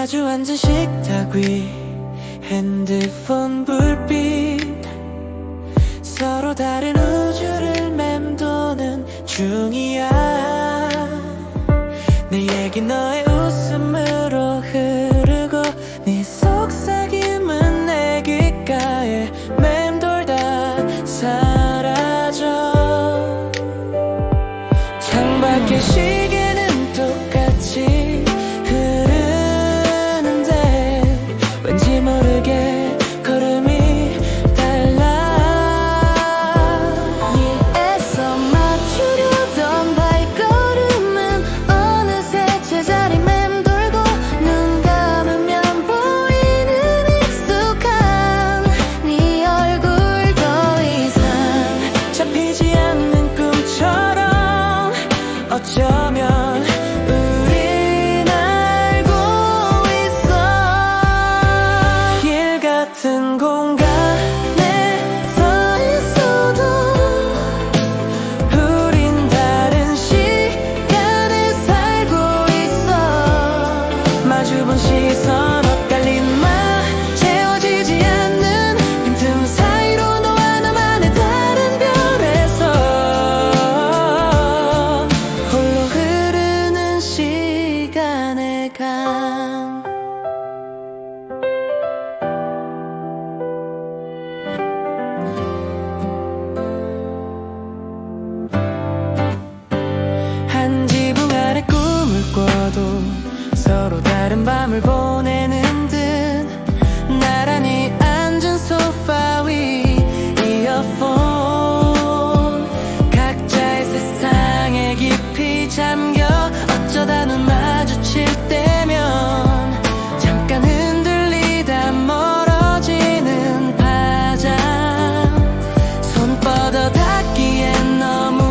마주 앉은 식탁 위 핸드폰 불빛 서로 다른 우주를 맴도는 중이야. 내 얘기 너의 웃음으로 흐르고 네 속삭임은 내 귓가에 맴돌다 사라져. 창밖의 시계는 똑같이 왠지 모르게 걸음이 달라. 네 애써 맞추려던 발걸음은 어느새 제자리 맴돌고 눈 감으면 보이는 익숙한 네 얼굴. 더 이상 잡히지 않는 꿈처럼 어쩌면 같은 공간에 서 있어도 우린 다른 시간에 살고 있어. 마주본 시선 엇갈림만 채워지지 않는 빈틈 사이로 너와 나만의 다른 별에서 홀로 흐르는 시간의 강. 서로 다른 밤을 보내는 듯 나란히 앉은 소파 위 이어폰 각자의 세상에 깊이 잠겨 어쩌다 눈 마주칠 때면 잠깐 흔들리다 멀어지는 파장. 손 뻗어 닿기엔 너무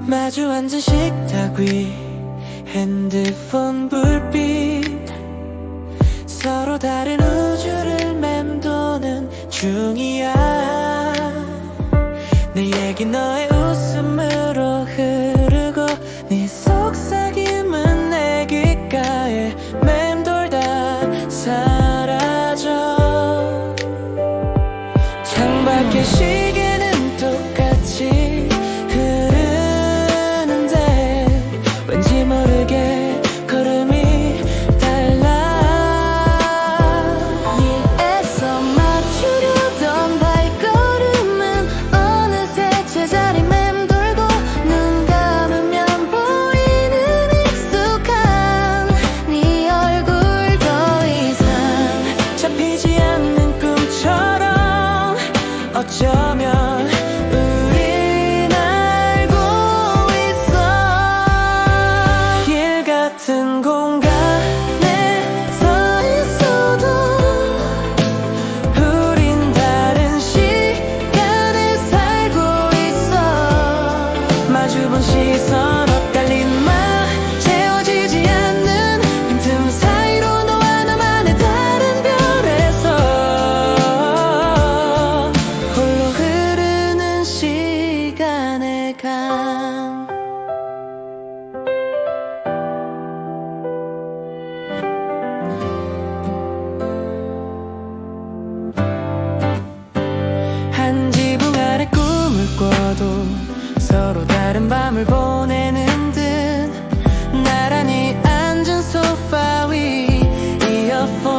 마주 앉은 식탁 위 핸드폰 불빛 서로 다른 우주를 맴도는 중이야. 내 얘기 너의 웃음으로 흐르고 네 속삭임은 내 귓가에 맴돌다 사라져. 창밖의 시계는 똑같이 왠지 모르게 걸음이 달라. 네 애써 맞추려던 발걸음은 어느새 제자리 맴돌고 눈 감으면 보이는 익숙한 네 얼굴. 더 이상 잡히지 않는 꿈처럼 어쩌면 같은 공간에 서 있어도 우린 다른 시간에 살고 있어. 마주본 시선 엇갈림만 채워지지 않는 빈틈 사이로 너와 나만의 다른 밤을 보내는 듯 나란히 앉은 소파 위 이어폰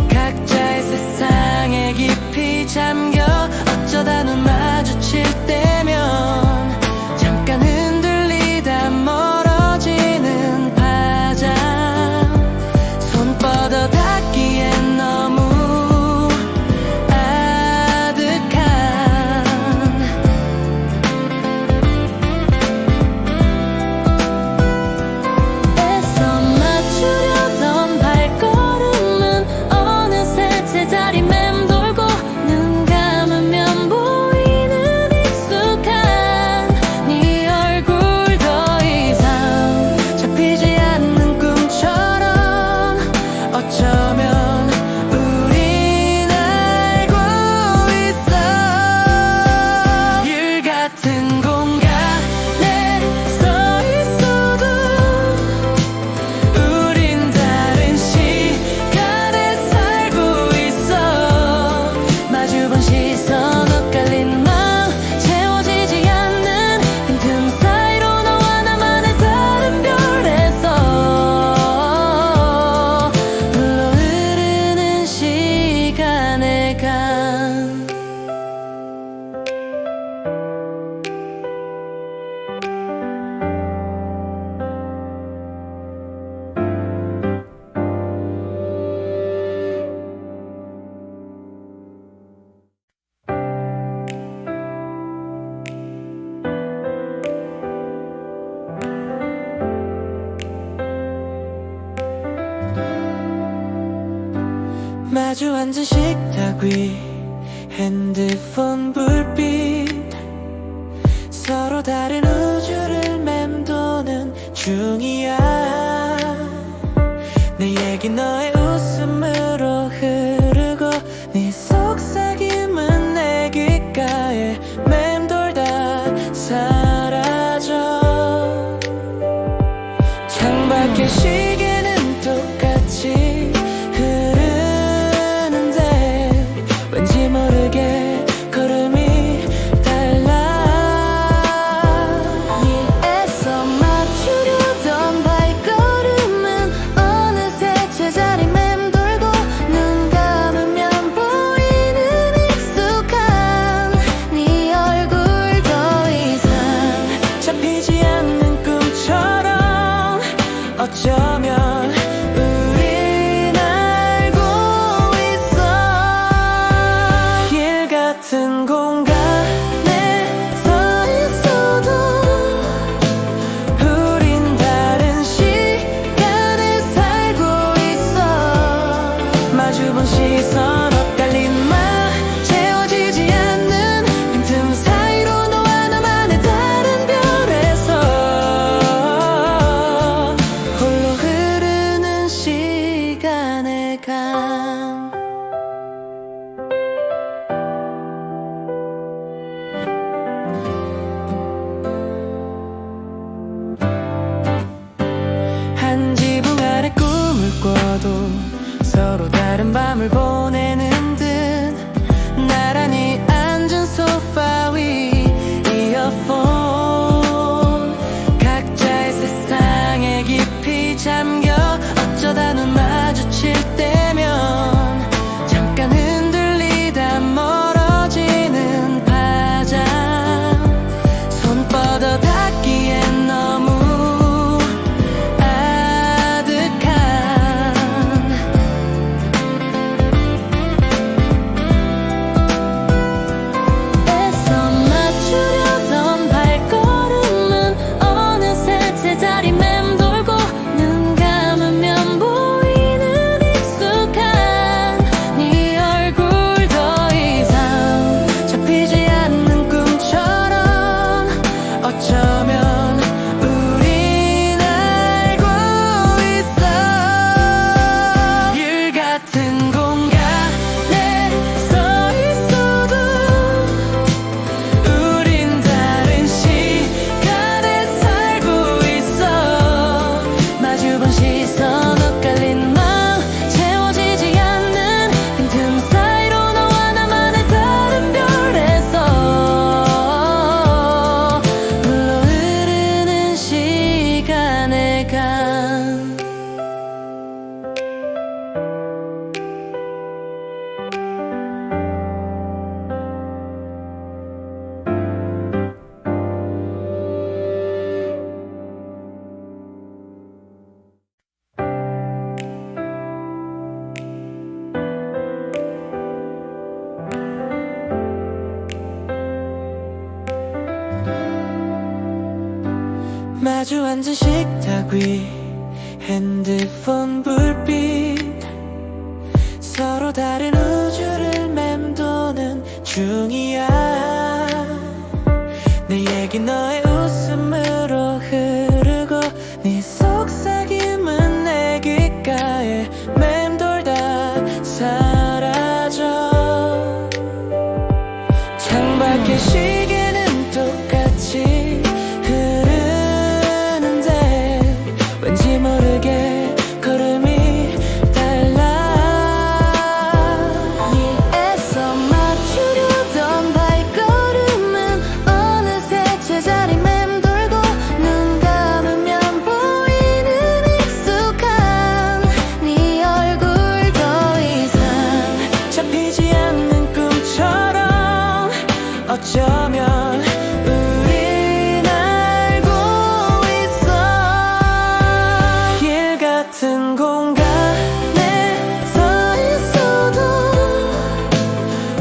각자의 세상에 깊이 잠겨 어쩌다 눈 마주칠 때면 잠깐 흔들리다 멀어지는 파장 손 뻗어 닿기엔 너무 마주 앉은 식탁 위 핸드폰 불빛 서로 다른 우주를 맴도는 중이야 내 얘기 너의 웃음으로 흐르고 네 속삭임은 내 귓가에 맴돌다 사라져 창밖의 시계는 똑같이 왠지 모르게 걸음이 달라 네 애써 맞추려던 발걸음은 어느새 제자리 맴돌고 눈 감아 마주 앉은 식탁 위 핸드폰 불빛 서로 다른 우주를 맴도는 중이야. 내 얘기 너의 웃음으로 흐르고 네 속삭임은 내 귓가에 맴돌다 사라져. 창밖의 시계는 똑같이 흐르는데 왠지 모르게 걸음이 달라. 네 애써 맞추려던 발걸음은 어느새 제자리 맴돌고 눈 감으면 보이는 익숙한 네 얼굴. 더 이상 잡히지 않는 꿈처럼 어쩌면 우린 알고 있어. 길 같은 공간에 서 있어도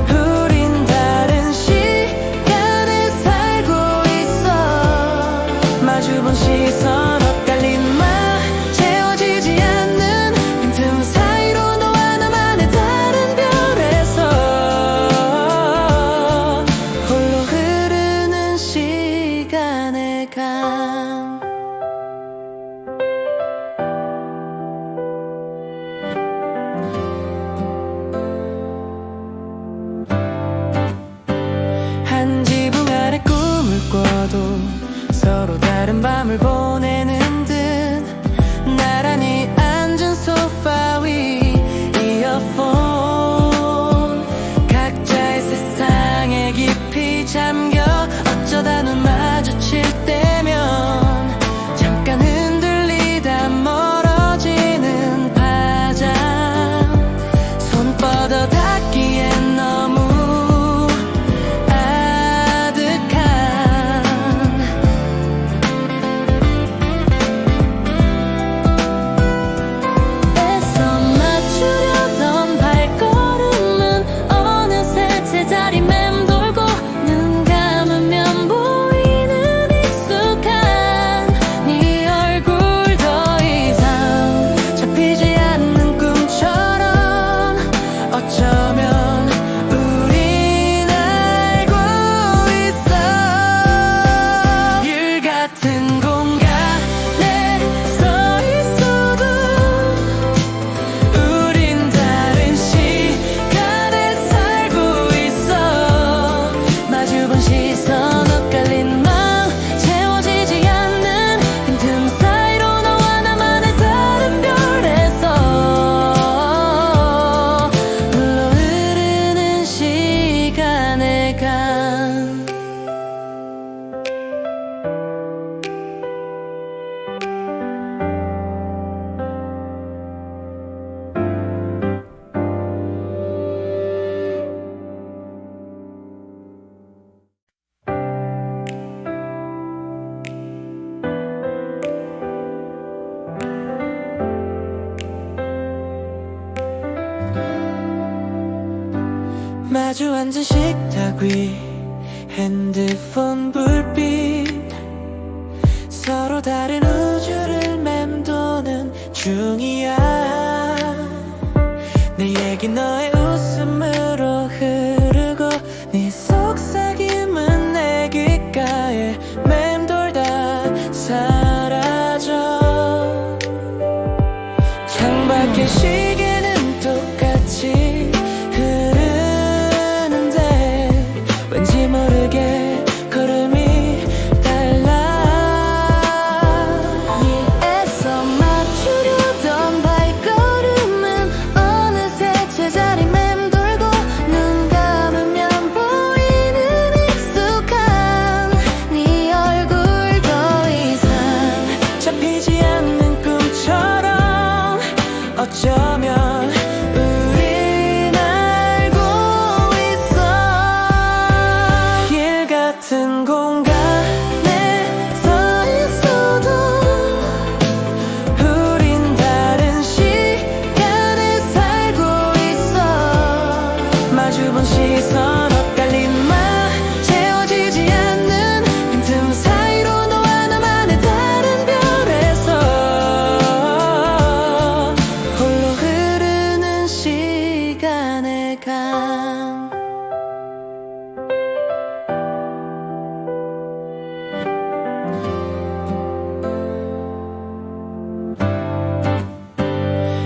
우린 다른 시간을 살고 있어. 마주본 시선 엇갈린 말 채워지지 않는 빈틈 사이로 너와 나만의 다른 별에서 홀로 흐르는 시간의 강. 한 지붕 아래 꿈을 꿔도 서로 다른 밤을 보내는 듯 나란히 앉은 소파 위 이어폰 각자의 세상에 깊이 잠겨 어쩌다 눈 마주칠 때면 잠깐 흔들리다 멀어지는 파장. 손 뻗어 닿기엔 너무 아득한 애써 맞추려던 발걸음은 어느새 제자리 맴돌고 눈 감으면 보이는 익숙한 네 얼굴. 더 이상 잡히지 않는 꿈처럼 어쩌면 우린 알고 있어. 일 같은 공간에 서 있어도 우린 다른 시간에 살고 있어. 마주본 시선 엇갈린 맘 채워지지 않는 빈틈 사이로 너와 나만의 다른 별에서 흘러 흐르는 시간의 강. 마주 앉은 식탁 위 핸드폰 불빛 서로 다른 우주를 맴도는 중이야. 내 얘기 너의 웃음으로 흐르고 네 속삭임은 내 귓가에 맴돌다 사라져. 창밖의 시계는 똑같이 흐르는데 왠지 모르게 걸음이 달라. 네 애써 맞추려던 발걸음은 어느새 제자리 맴돌고 눈 감으면 보이는 익숙한 네 얼굴. 더 이상 잡히지 않는 꿈처럼 어쩌면 우린 알고 있어. 길 같은 공간에 서 있어도 우린 다른 시간을 살고 있어. 마주본 시선 엇갈린 말 채워지지 않는 빈틈 사이로 너와 나만의 다른 시간에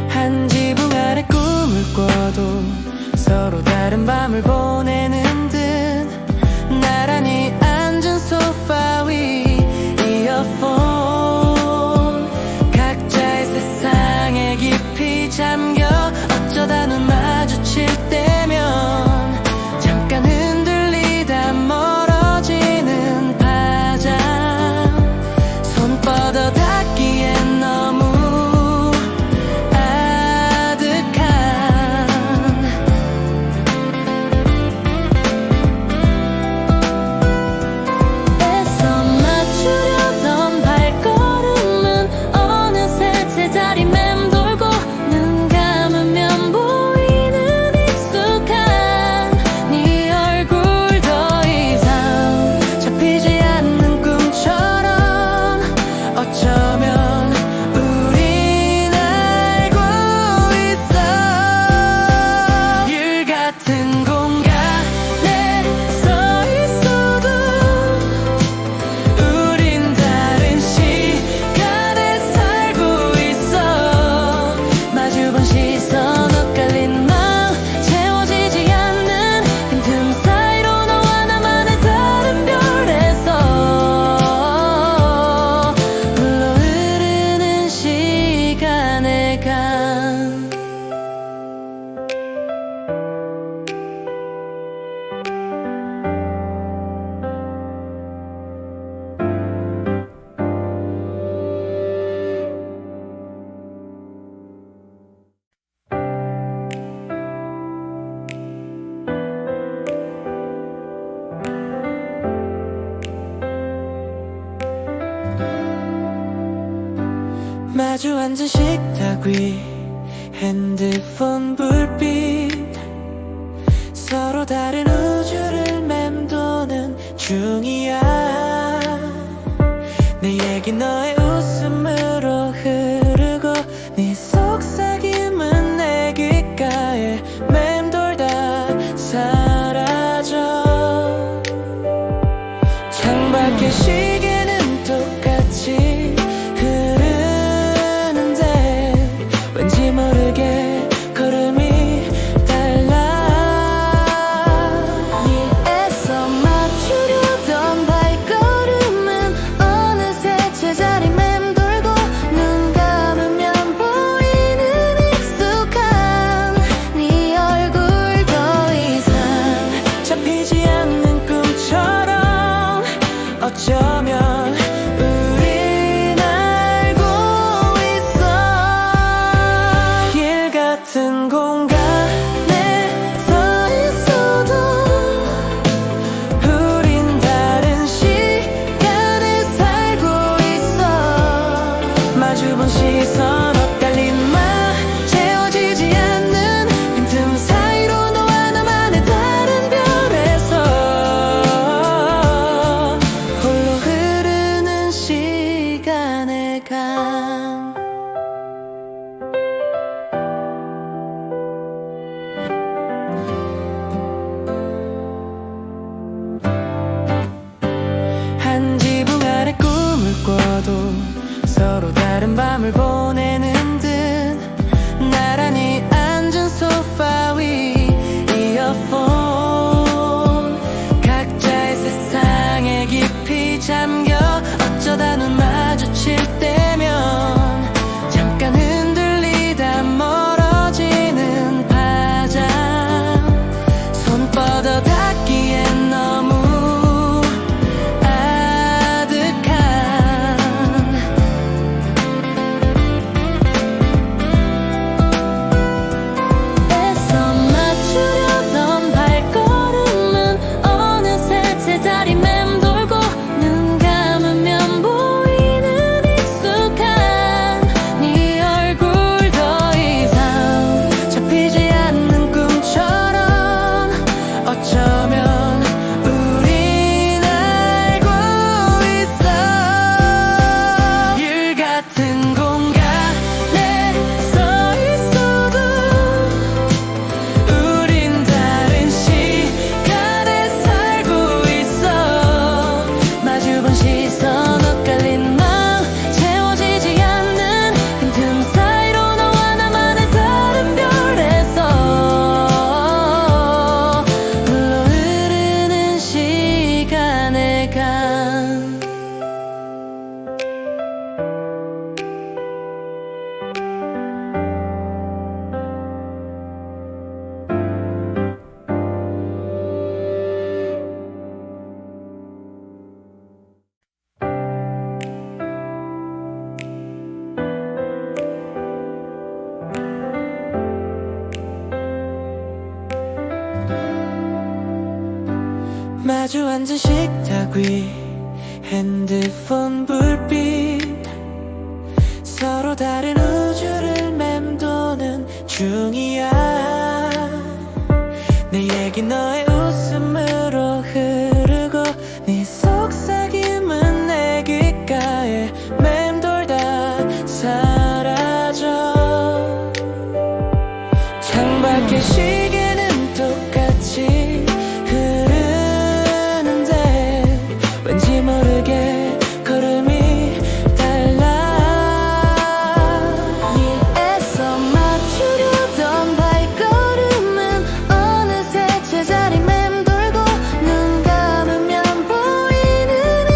한 지붕 아래 꿈을 꿔도 서로 다른 밤을 보내는 듯 나란히 앉은 소파 위 이어폰 각자의 세상에 깊이 잠겨 어쩌다 눈 마주칠 때면 잠깐 흔들리다 멀어지는 파장 손 뻗어 닿기엔 너무 마주 앉은 식탁 위 핸드폰 불빛 서로 다른 우주를 맴도는 중이야 내 얘기 너의 웃음으로 흐르고 네 속삭임은 내 귓가에 맴돌다 사라져 창밖의 시계는 똑같이 왠지 모르게 걸음이 달라 네 애써 맞추려던 발걸음은 어느새 제자리 마주 앉은 식탁 위 핸드폰 불빛 서로 다른 우주를 맴도는 중이야. 내 얘기 너의 웃음으로 흐르고 네 속삭임은 내 귓가에 맴돌다 사라져. 창밖의 시계는 똑같이 흐르는데 왠지 모르게 걸음이 달라. 네 애써 맞추려던 발걸음은 어느새 제자리 맴돌고 눈 감으면 보이는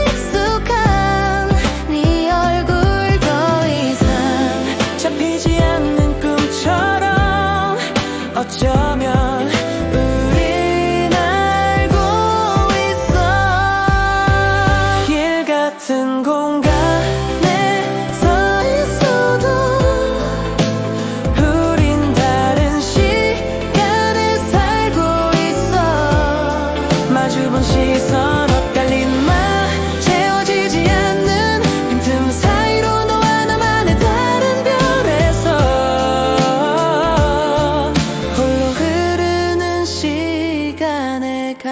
익숙한 네 얼굴. 더 이상 잡히지 않는 꿈처럼 어쩌면 우린 알고 있어. 길 같은 공간에 서 있어도 우린 다른 시간을 살고 있어. 마주본 시선 엇갈린 말 채워지지 않는 빈틈 사이로 너와 나만의 다른 별에서 홀로 흐르는 시간의 강.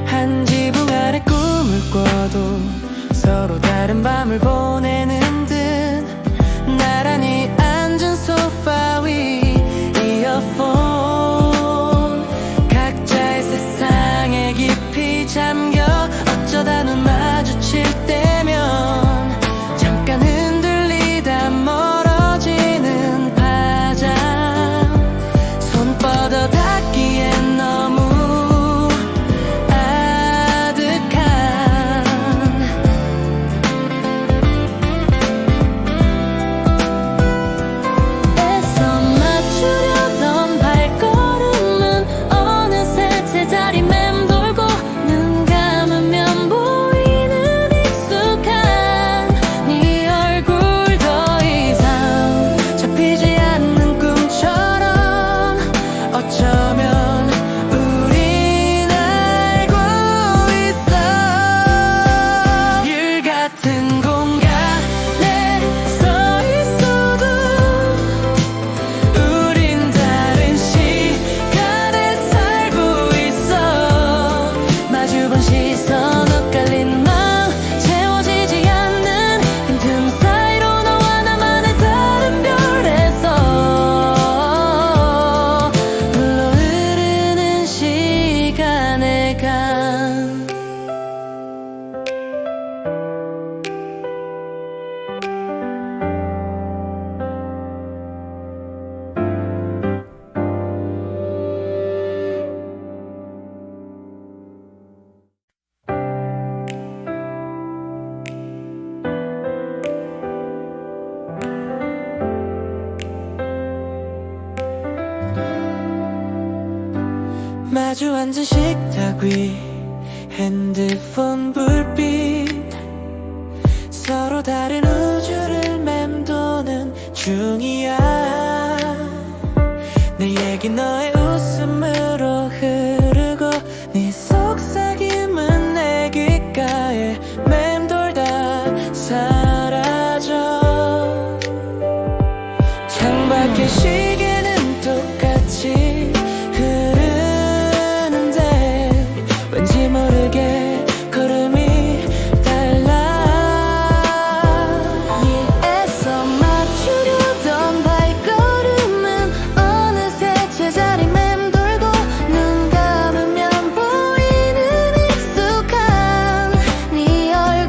한 지붕 아래 꿈을 꿔도 서로 다른 밤을 보내는 듯 나란히 앉은 소파 위 이어폰 각자의 세상에 깊이 잠겨 어쩌다 눈 마주칠 때면 잠깐 흔들리다 멀어지는 파장. 손 뻗어 닿기엔 너무 아득한 애써 맞추려던 발걸음은 어느새 제자리 맴돌고 눈 감으면 보이는 익숙한 네 얼굴. 더 이상 잡히지 않는 꿈처럼 어쩌면 우린 알고 있어. 길 같은 공간에 서 있어도 우린 다른 시간에 살고 있어. 마주본 시선 엇갈린 맘 채워지지 않는 빈틈 사이로 너와 나만의 다른 별에서 흘러 흐르는 시간의 강. 마주 앉은 식탁 위 핸드폰 불빛 서로 다른 우주를 맴도는 중이야. 내 얘기 너의 웃음으로 흐르고 네 속삭임은 내 귓가에 맴돌다 사라져. 창밖의 시계는 똑같이 흐르는데 왠지 모르게 걸음이 달라. 네 애써 맞추려던 발걸음은 어느새 제자리 맴돌고 눈 감으면 보이는 익숙한 네 얼굴.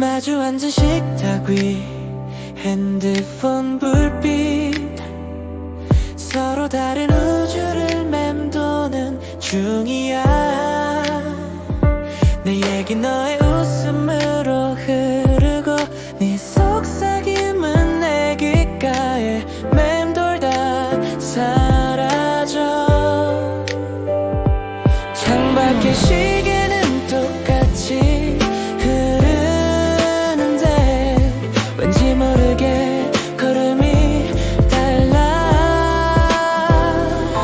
마주 앉은 식탁 위 핸드폰 불빛 서로 다른 우주를 맴도는 중이야. 내 얘기 너의 웃음으로 흐르고 네 속삭임은 내 귓가에 맴돌다 사라져. 창밖의 시계는 똑같이 흐르는데 왠지 모르게 걸음이 달라.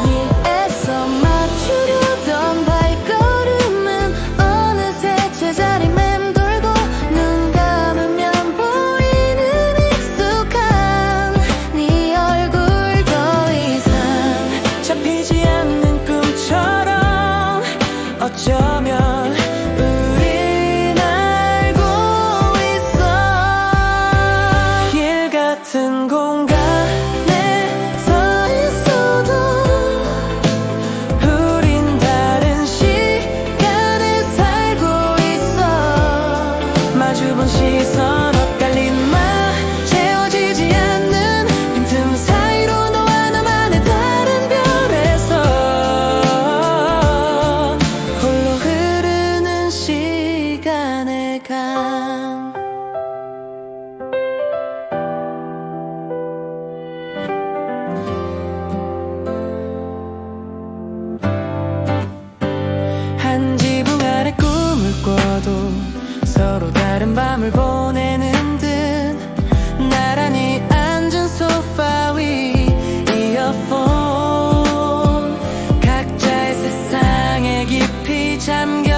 네 애써 맞추려던 발걸음은 어느새 제자리 맴돌고 눈 감으면 보이는 익숙한 네 얼굴. 더 이상 잡히지 않는 꿈처럼 어쩌면 우린 알고 있어. 길 같은 공간에 서 있어도 우린 다른 시간에 살고 있어. 마주본 시선 엇갈린 말 채워지지 않는 빈틈 사이로 너와 나만의 다른 별에서 홀로 흐르는 시간의 강. 한 지붕 아래 꿈을 꿔도 서로 다른 밤을 보내는 듯 나란히 앉은 소파 위 이어폰 각자의 세상에 깊이 잠겨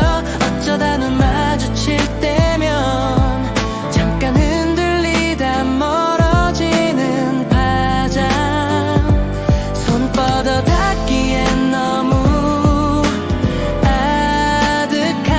어쩌다 눈 마주칠 때면 잠깐 흔들리다 멀어지는 파장. 손 뻗어 닿기엔 너무 아득한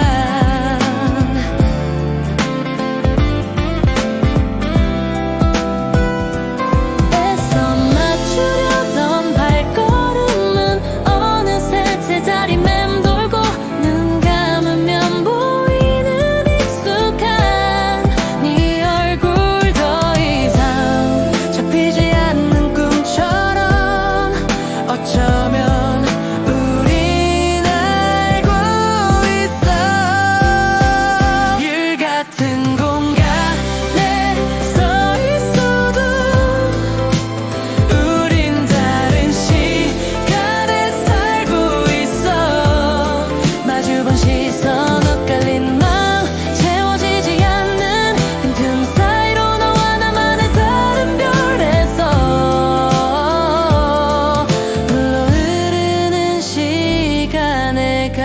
애써 맞추려던 발걸음은 어느새 제자리 맴돌고 눈 감으면 보이는 익숙한 네 얼굴. 더 이상 잡히지 않는 꿈처럼 어쩌면 우린 알고 있어. 일 같은 공간에 서 있어도 우린 다른 시간에 살고 있어. 마주본 시선 엇갈린 맘 채워지지 않는 빈틈 사이로 너와 나만의 다른 별에서 흘러 흐르는 시간의 강.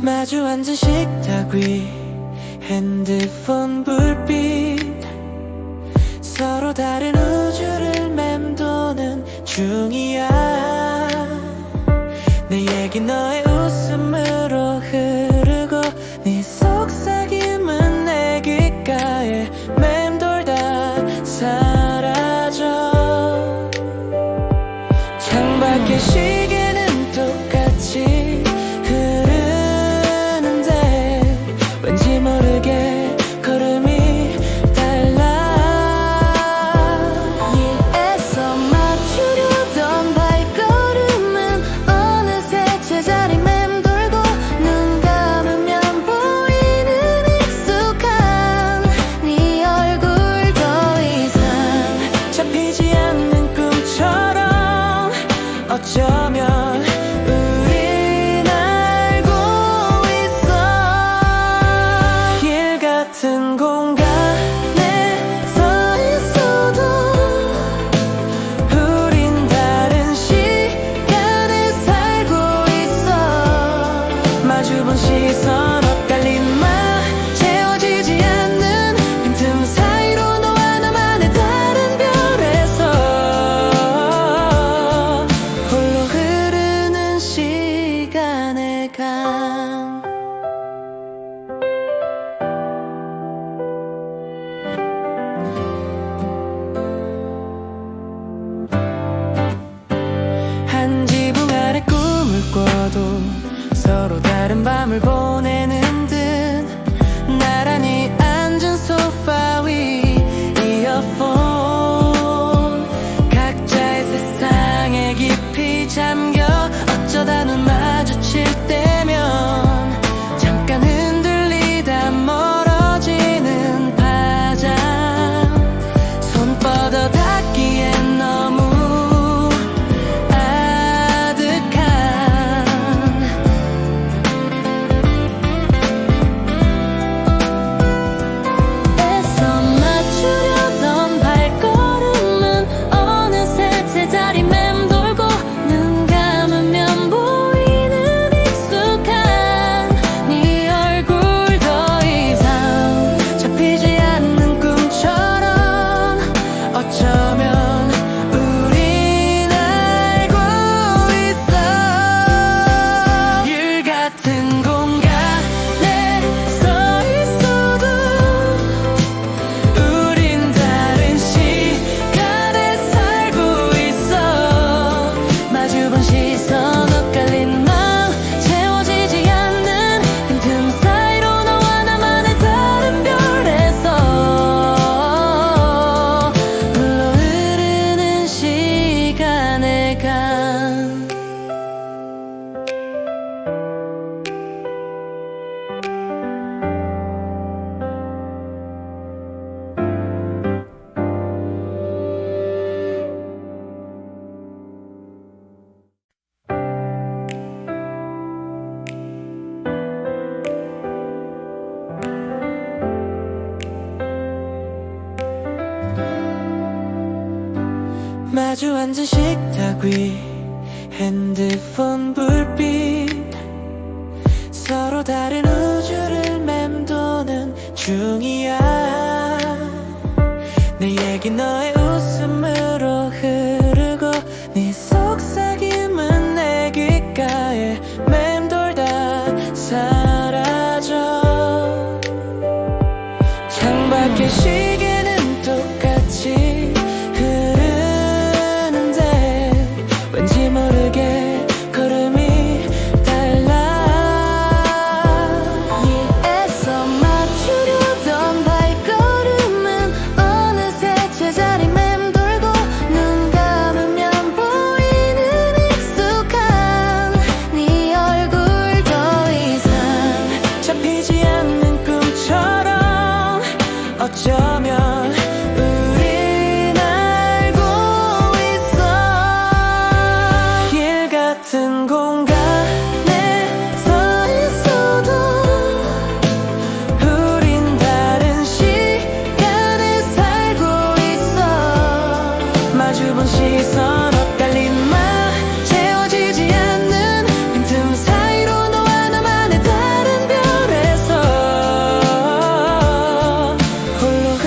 마주 앉은 식탁 위 핸드폰 불빛 서로 다른 우주를 맴도는 중이야. 내 얘기 너의 웃음으로 흐르고 네 속삭임은 내 귓가에 맴돌다 사라져. 창밖의 시계는 똑같이 흐르는데 왠지 모르게 걸음이 달라. 네 애써 맞추려던 발걸음은 어느새 제자리 맴돌고 눈 감으면 보이는 익숙한 네 얼굴. 더 이상 잡히지 않는 꿈처럼 어쩌면 우린 알고 있어. 길 같은 공간에 서 있어도 우린 다른 시간에 살고 있어. 마주본 시선 엇갈린 말 채워지지 않는 빈틈 사이로 너와 나만의 다른 밤을 보내는 듯 나란히 앉은 소파 위 이어폰 각자의 세상에 깊이 잠겨 어쩌다 눈 마주칠 때면 잠깐 흔들리다 멀어지는 파장 손 뻗어 닿기엔 너무 마주 앉은 식탁 위 핸드폰 불빛 서로 다른 우주를 맴도는 중이야 내 얘기 너의 웃음으로 흐르고 네 속삭임은 내 귓가에 맴돌다 사라져 창밖의 시계는 똑같이 왠지 모르게 걸음이 달라 위에서 맞추려던 발걸음은 어느새 제자리 맴돌고 눈 감으면 보이는 익숙한 네 얼굴 더 이상 잡히지 않는 꿈처럼 어쩌면 같은 공간에 서 있어도 우린 다른 시간에 살고 있어 마주본 시선 엇갈린 말 채워지지 않는 빈틈 사이로 너와 나만의 다른 별에서 홀로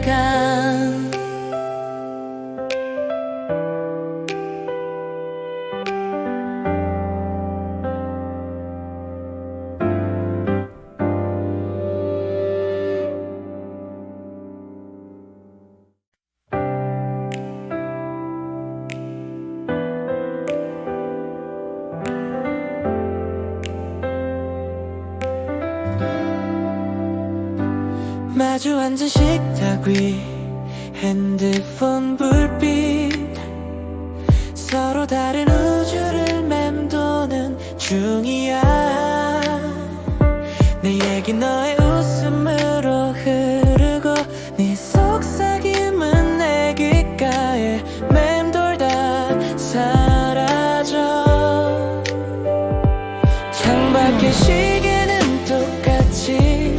가 마주 앉은 식탁 위 핸드폰 불빛 서로 다른 우주를 맴도는 중이야 내 얘기 너의 웃음으로 흐르고 네 속삭임은 내 귓가에 맴돌다 사라져 창밖의 시계는 똑같이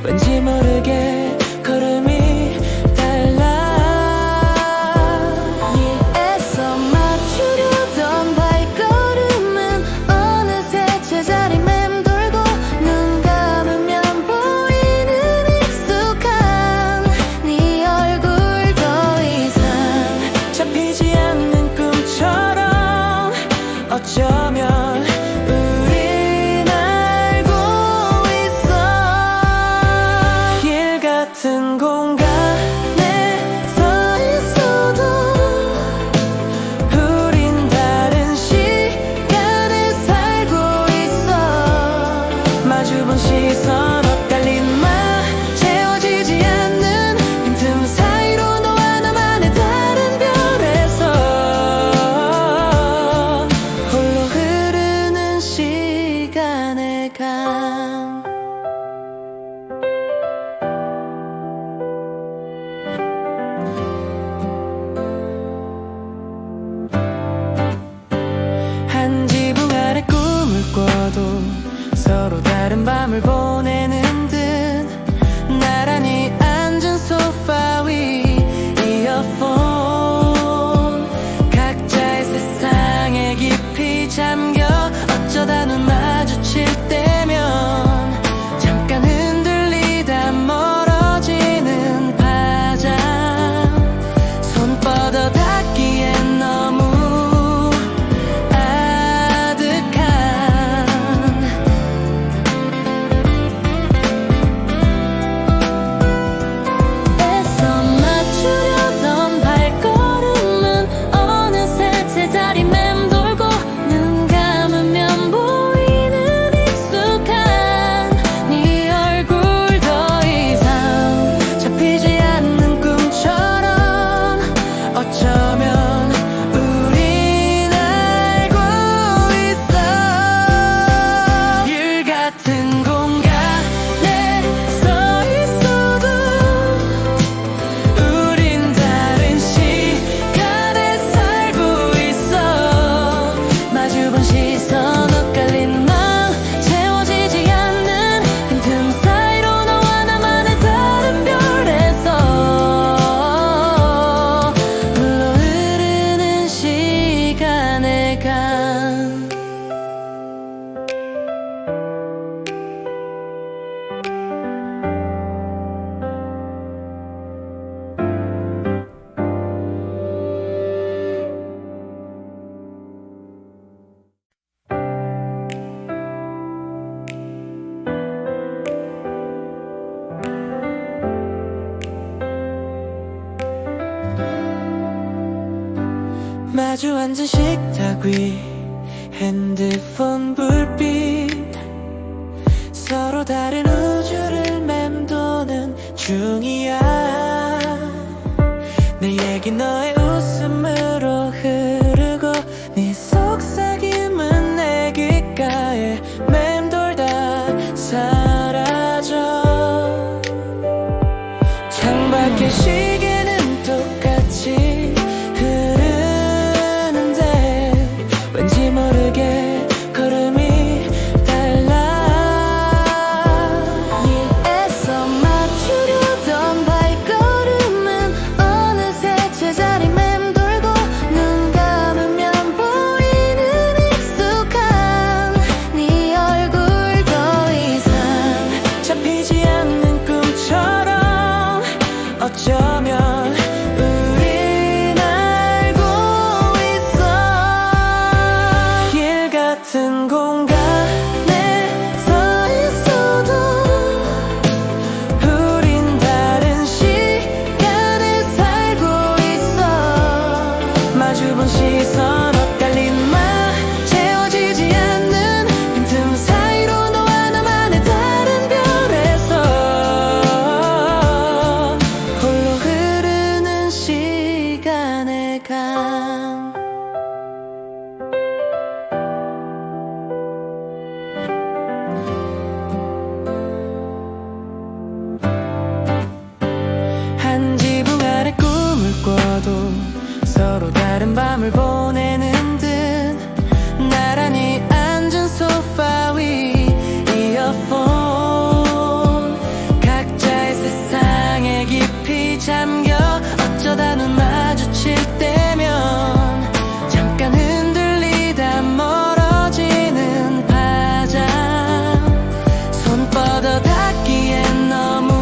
왠지 모르게 걸음이 달라 네 애써 맞추려던 발걸음은 어느새 제자리 맴돌고 눈 감으면 보이는 익숙한 네 얼굴 더 이상 잡히지 않는 꿈처럼 어쩌면 같은 공간에 서 있어도 우린 다른 시간에 살고 있어 마주본 시선 엇갈림만 채워지지 않는 빈틈 사이로 너와 나만의 다른 별에서 홀로 흐르는 시간의 강 서로 다른 밤을 보내는 듯 나란히 앉은 소파 위 이어폰 각자의 세상에 깊이 잠겨 어쩌다 눈 마주칠 때면 잠깐 흔들리다 멀어지는 파장 손 뻗어 닿기엔 너무 마주 앉은 식탁 위 핸드폰 불빛 서로 다른 우주를 맴도는 중이야 내 얘기 너의 웃음으로 흐르고 네 속삭임은 내 귓가에 맴돌다 사라져 창밖의 시계는 똑같이 왠지 모르게 걸음이 달라 네 애써 맞추려던 발걸음은 어느새 제자리 않는 꿈처럼 어쩌면 우린 알고 있어. 길 같은 공간에 서 있어도 우린 다른 시간을 살고 있어. 마주본 시선 엇갈린 말 채워지지 않는 빈틈 사이로 너와 나만의 다른 별에서 홀로 흐르는 시간의 강. 한 지붕 아래 꿈을 꿔도 서로 다른 밤을 보내는 듯 나란히 앉은 소파 위 이어폰 각자의 세상에 깊이 잠겨 어쩌다 눈 마주칠 때면 잠깐 흔들리다 멀어지는 파장 손 뻗어 닿기엔 너무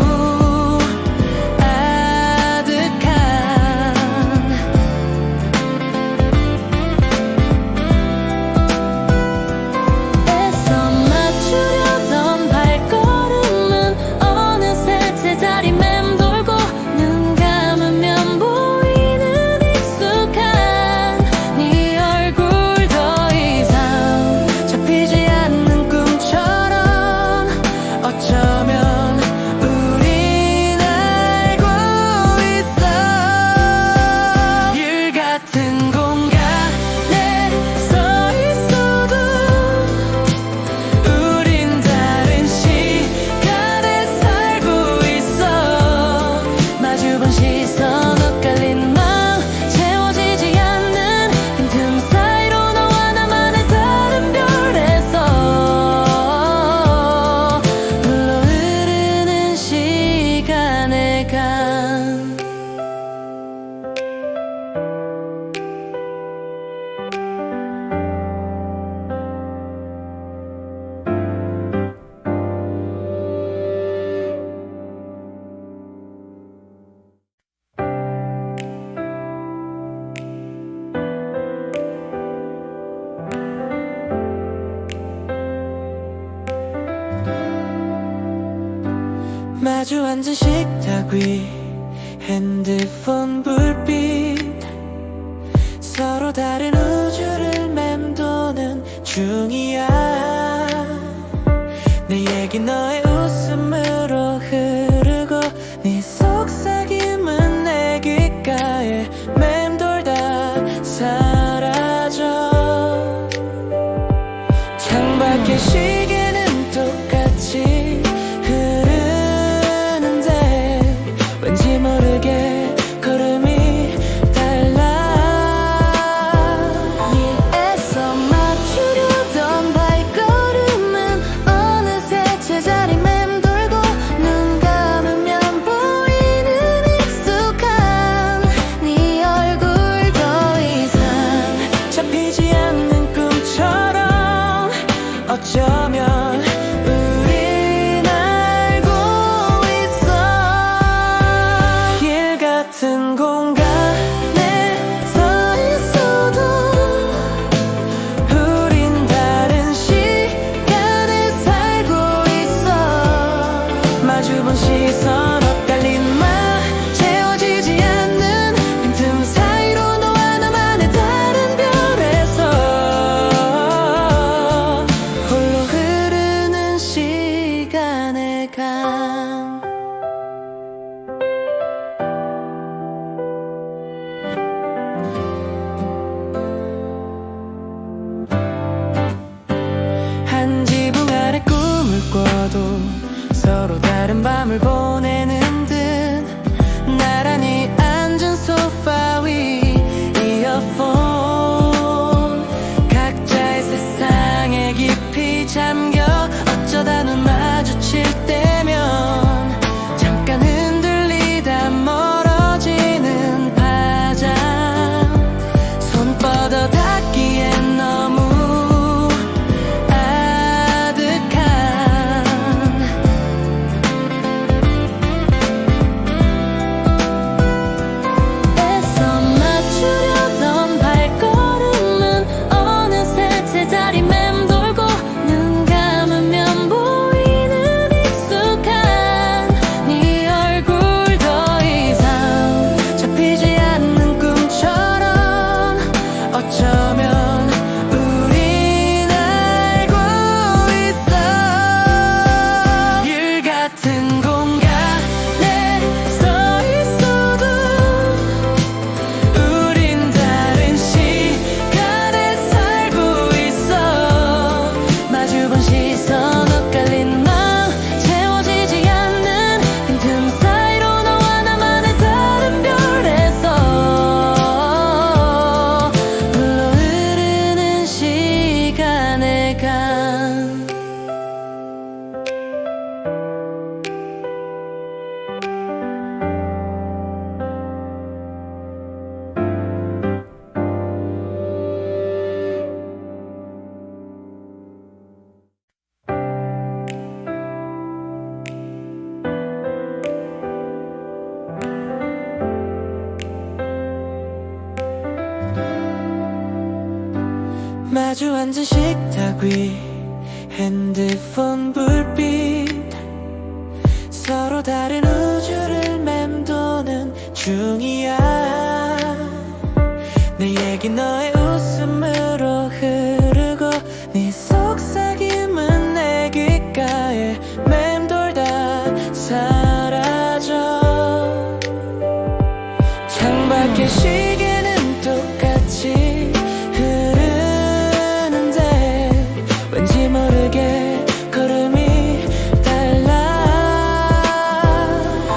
마주 앉은 식탁 위 핸드폰 불빛 서로 다른 우주를 맴도는 중이야. 내 얘기 너의 웃음으로 흐르고 네 속삭임은 내 귓가에 맴돌다 사라져. 창밖의 시계는 똑같이 왠지 모르게 걸음이 달라. 네 애써 맞추려던 발걸음은 어느새 제자리 맴돌고 눈 감으면 보이는 익숙한 네 얼굴. 더 이상 잡히지 않는 꿈처럼 어쩌면 같은 공간에 서 있어도 우린 다른 시간을 살고 있어. 마주본 시선 엇갈린 말 채워지지 않는 빈틈 사이로 너와 나만의 다른 별에서 홀로 흐르는 시간의 강. 한 지붕 아래 꿈을 꿔도 서로 다른 밤을 보내는 듯 나란히 앉은 소파 위 이어폰 각자의 세상에 깊이 잠겨 어쩌다 눈 마주칠 때면 잠깐 흔들리다 멀어지는 파장 손 뻗어 닿기엔 너무 아득한 같은 공간에 서 있어도 우린 다른 시간에 살고 있어. 마주본 시선 엇갈린 마음 채워지지 않는 빈틈 사이로 너와 나만의 다른 별에서 흘러흐르는 시간의 강. 마주 앉은 식탁 위 핸드폰 불빛 서로 다른 우주를 맴도는 중이야. 내 얘기 너의 웃음으로 흐르고 네 속삭임은 내 귓가에 맴돌다 사라져. 창밖의 시계는 똑같이 왠지 모르게 걸음이 달라.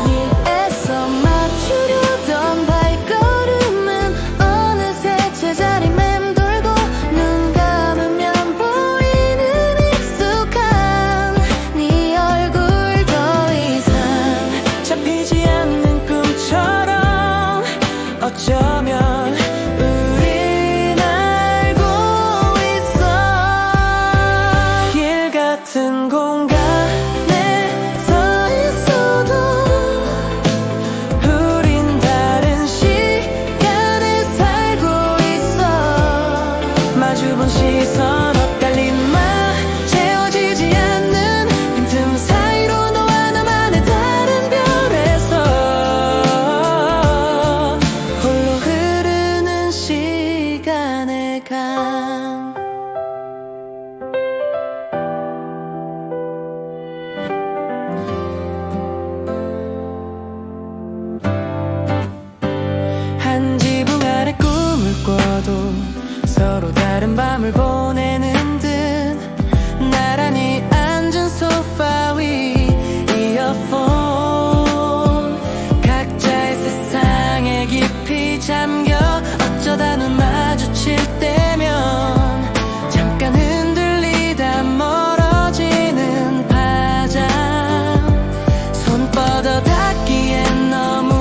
네 애써 맞추려던 발걸음은 어느새 제자리 맴돌고 눈 감으면 보이는 익숙한 네 얼굴. 더 이상 잡히지 않는 꿈처럼 어쩌면 같은 공간에 서 있어도 우린 다른 시간에 살고 있어. 마주본 시선 엇갈린 마 채워지지 않는 빈틈 사이로 너와 나만의 다른 별에서 홀로 흐르는 시간의 강. 한 지붕 아래 꿈을 꿔도 서로 다른 밤을 보내는 듯 나란히 앉은 소파 위 이어폰 각자의 세상에 깊이 잠겨 어쩌다 눈 마주칠 때면 잠깐 흔들리다 멀어지는 파장. 손 뻗어 닿기엔 너무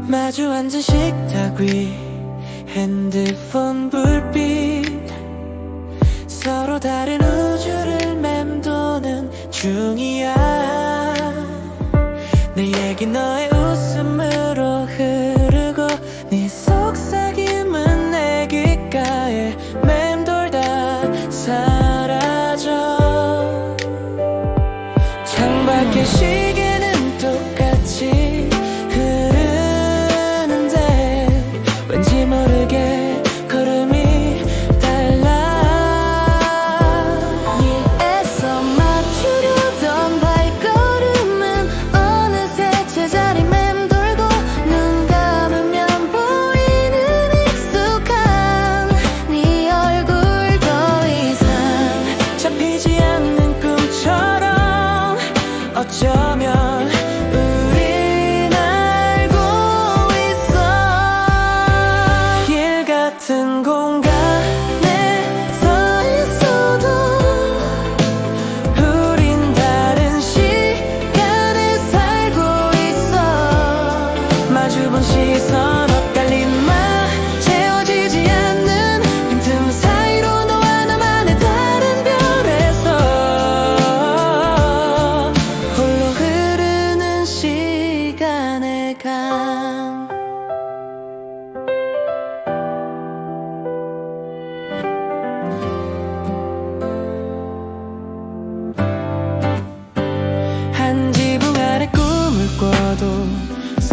마주 앉은 식탁 위 핸드폰 불빛 서로 다른 우주를 맴도는 중이야. 내 얘기 너의 웃음으로 흐르고 네 속삭임은 내 귓가에 맴돌다 사라져. 창밖의 시계는 또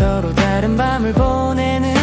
서로 다른 밤을 보내는